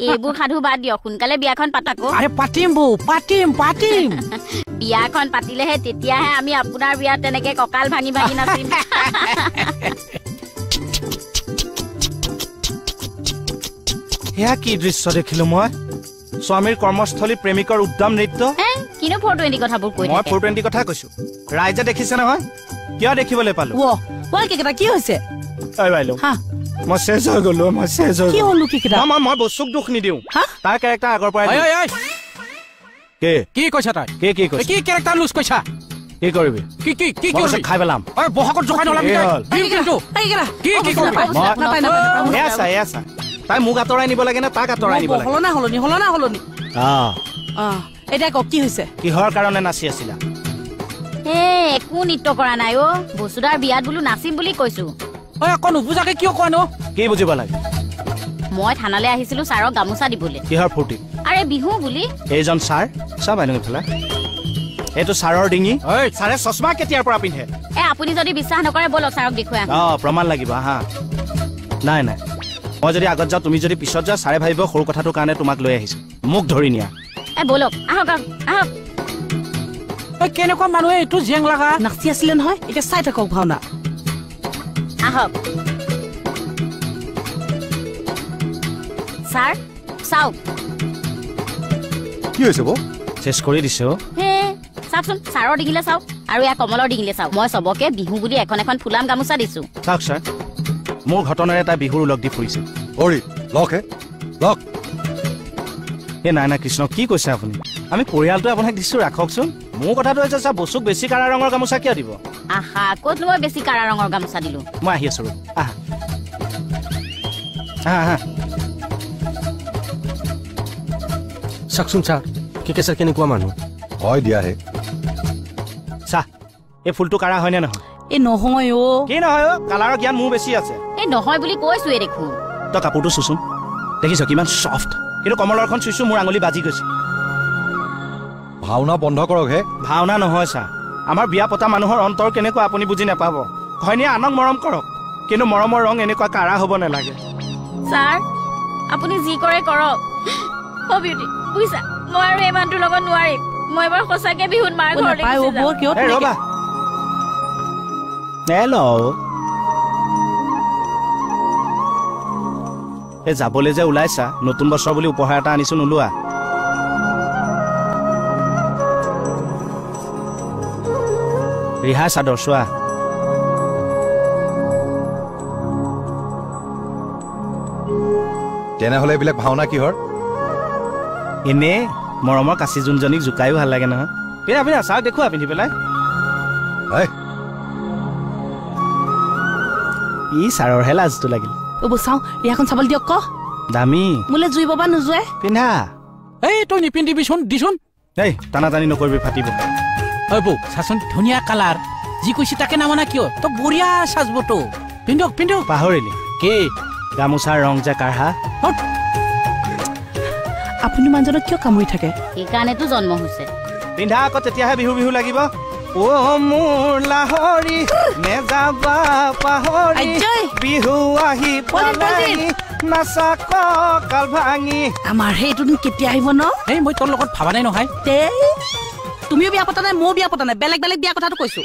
এইবোৰ সাধু বাদ দিয়ক সোনকালে বিয়াখন পাতাকো আৰে পাতিম বৌ পাতিম বিয়াখন পাতিলেহে তেতিয়াহে আমি আপোনাৰ বিয়াত তেনেকে ককাল ভাঙি ভাঙি নাচিম হেয়া কি দৃশ্য দেখিলো মই স্বামীৰ কৰ্মস্থলী প্ৰেমিকৰ উদ্যম নৃত্য কিনো 420 কথাবোৰ কৈ মই 420 কথা কৈছো ৰাইজে দেখিছে নহয় কিয় দেখিবলৈ পালো ওই কেকেটা কি হৈছে ঐ বাইলো হা মই শেষ হৈ গলো কি হলো কেকেটা মই বসুক দুখ নিদিও তাৰ ক্যাৰেক্টাৰ আগৰ পৰা কি কৈছা তই কি কৈছা কি ক্যাৰেক্টাৰ লুজ কৈছা কি কৰিবি কি খাই পেলাম ঐ বহকত জোখাই নলাম কিন্তু কি কৰিবি এছা তাই মোক আঁতৰাই নিব লাগে না তাক আঁতৰাই নিব লাগে হলনি এটা ক কি হৈছে কিহৰ কাৰণে নাচি আছিলা একো নৃত্য কৰা নাই অ বসুদাৰ বিয়াত বুলো নাচিম বুলি কৈছো ঐ আকৌ নুবুজাকে কিয় কোৱা নো কি বুজিব লাগে মই থানালৈ আহিছিলো ছাৰক গামোচা দিবলৈ কিহৰ ফূৰ্তি আৰে বিহু বুলি এইজন ছাৰ সব আইনং ইফালে এইটো ছাৰৰ ডিঙি ছাৰে চশমা কেতিয়াৰ পৰা পিন্ধে আপুনি যদি বিশ্বাস নকৰে বলক ছাৰক দেখুৱাই প্ৰমাণ লাগিব হা নাই মই যদি আগত যাওঁ তুমি যদি পিছত যোৱা ছাৰে ভাবিব সৰু কথাটোৰ কাৰণে তোমাক লৈ আহিছো মোক ধৰি নিয়া বলক আহক কেনেকুৱা মানুহে এইটো জেং লাগা নাচি আছিলে নহয় এতিয়া চাই থাকক ভাওনা আহক ছাৰ চাওক কি হৈছে বৌ চেছ কৰি দিছে চাওকচোন ছাৰৰ ডিঙিলে চাওক আৰু ইয়াৰ কমলৰ ডিঙিলে চাওক মই চবকে বিহু বুলি এখন ফুলাম গামোচা দিছো চাওক ছাৰ মোৰ ঘটনাৰে এটা বিহুৰ লগ দি ফুৰিছে নাই কৃষ্ণ কি কৈছে আপুনি আমি পৰিয়ালটো আপোনাক দিছো ৰাখকচোন মোৰ কথাটো হৈছে ছাৰ বসুক বেছি কাৰা ৰঙৰ গামোচা কিয় দিব আহা ক'ত মই বেছি কাৰা ৰঙৰ গামোচা দিলো মই আহি আছো চাকচোন ছাৰ কেকেছাৰ কেনেকুৱা মানুহ হয় দিয়াহে চাহ এই ফুলটো কাৰা হয়নে নহয় নহয় কি নহয় কালাৰৰ জ্ঞান মোৰ বেছি আছে নহয় বুলি কৈছোৱে দেখোন তই কাপোৰটো চুচোন দেখিছ কিমান চফ্ট কিন্তু কমলৰখন চুইছো মোৰ আঙুলি বাজি গৈছে ভাওনা বন্ধ কৰক হে ভাওনা নহয় ছাৰ আমাৰ বিয়া পতা মানুহৰ অন্তৰ কেনেকুৱা আপুনি বুজি নাপাব ঘৈণীয়ে আনক মৰম কৰক কিন্তু মৰমৰ ৰং এনেকুৱা কাৰা হ'ব নালাগে ছাৰ আপুনি যি কৰে কৰক বিউটি বুজিছা মই আৰু এই মানুহটোৰ লগত নোৱাৰিম মই এবাৰ সঁচাকে বিহুত মাৰ ঘৰলৈ ৰবা এই যাবলৈ যে ওলাইছা নতুন বছৰ বুলি উপহাৰ এটা আনিছো নোলোৱা ৰিহা চাদৰ চোৱা তেনেহ'লে এইবিলাক ভাওনা কিহৰ এনে মৰমৰ কাচি যোনজনীক জোকায়ো ভাল লাগে নহয় পিন্ধা চাওক দেখুৱা পিন্ধি পেলাই ই ছাৰৰহে লাজটো লাগিল চাওঁ ৰিহাখন চাবলৈ দিয়ক ক দামী মোলে জুই বাবা নোযোৱাই পিন্ধা তই নিপিন্ধিবিচোন দিচোন টানা টানি নকৰিবি ফাটিব বৌ চাচোন ধুনীয়া কালাৰ যি কৈছে তাকে নামানা কিয় তই বঢ়িয়া সাজবতো পিন্ধক পাহৰিলি কি গামোচাৰ ৰং যে কাঢ়া আপুনি মানুহজনক কিয় কামুৰি থাকে সেইকাৰণেতো জন্ম হৈছে পিন্ধা আকৌ তেতিয়াহে বিহু লাগিব মোৰ লাহৰি নেযাবা পাহৰি বিহু আহি পালেহি নাচা কঁকাল ভাঙি আমাৰ সেইটো দিন কেতিয়া আহিব ন মই তোৰ লগত ভাবা নাই নহয় তুমিও বিয়া পতা নাই ময়ো বিয়া পতা নাই বেলেগ বিয়া কথাটো কৈছো